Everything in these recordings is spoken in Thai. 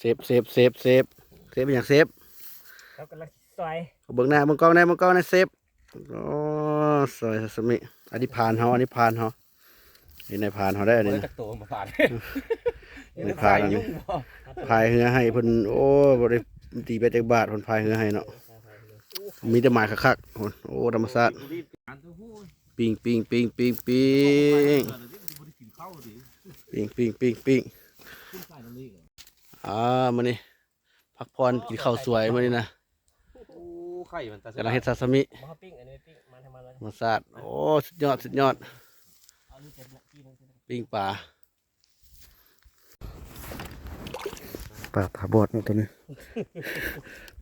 เซฟเป็นอย่างเซฟเขากำลังซอยเบิ่งหน้าเบิ่งกล้องนะเซฟโอ้ซอยซาซิมิอันนี้ผ่านเขานี่ในผ่านเขาได้อันนี้นะ ตะโตมาผ่าน ในผ่านอันนี้พายเรือให้เพิ่นโอ้บ่ได้ตีไปจากบาทเพิ่นพายเรือให้เนาะมีแต่หมายคักๆโอ้ธรรมชาติปิ้งมื้อนี้พักผ่อนกินข้าวสวยมื้อนี้นะ โอ้ไข่มันตาก ำลังเฮ็ดซาซิมิ มาปิ้งอันนี้ปิ้งมาทำอะไร ธรรมชาติโอ้สุดยอดเอาลูกเจ็บละทีนึง ปิ้งปลาตาบอดตัวนี้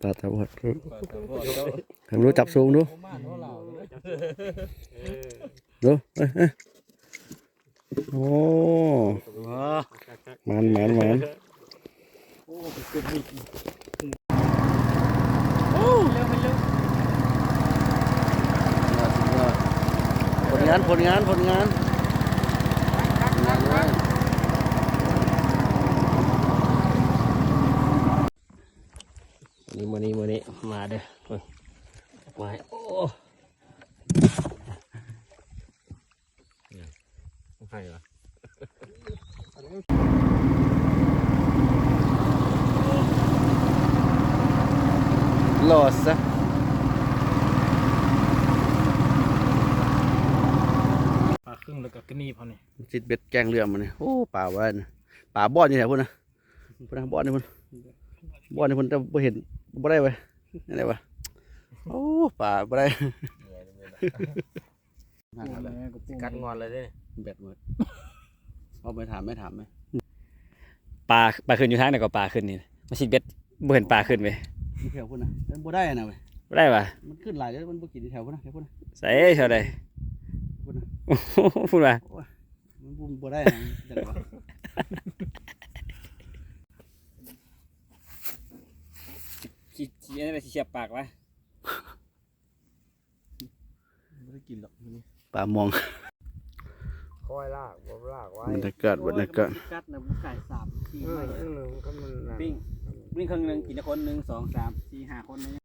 ปลาตาบอดทำรู้จับสูงดูดูโอ้มัน โอ้เป็นโอ้เร็วผลงานมื้อนี้มาเด้อมาโอ้ ไข่เหรอ ลอสะ ปลาครึ่งแล้วก็กระนีพอนี่ จิตเบ็ดแกงเรือมันนี่โอ้ป่าว่านะป่าบอดอยู่ไหนพุ่นนะบอดนี่พุ่นแต่บ่เห็นบ่ได้เว้ยนี่ไหนวะโอ้ป่าบ่ได้ กัดงอนเลยเด้ เบ็ดหมดเอาไปถามไหม ปลาขึ้นอยู่ทางไหนก็ปลาขึ้นนี่มาสิเบ็ดบ่เห็นปลาขึ้นเว้ย มีแถวพุ่นนะมันบ่ได้นะเว้ย บ่ได้ปะ มันขึ้นหลายแล้วมันบ่กินแถวพุ่นนะพุ่นนะ ใส่เท่าใด พุ่นนะ โอ้โหพูดว่า มันบ่ได้นะจังหวะ สิอะไรสิเสียบปากวะ บ่ได้กินหรอกป่ามอง คอยลากบ่ลากไว้ บรรยากาศ กัดนะบุกไก่สาบที่ไม่ ก็มัน ปิ้งครึ่งนึงกินคน1 2 3 4 5คนนึง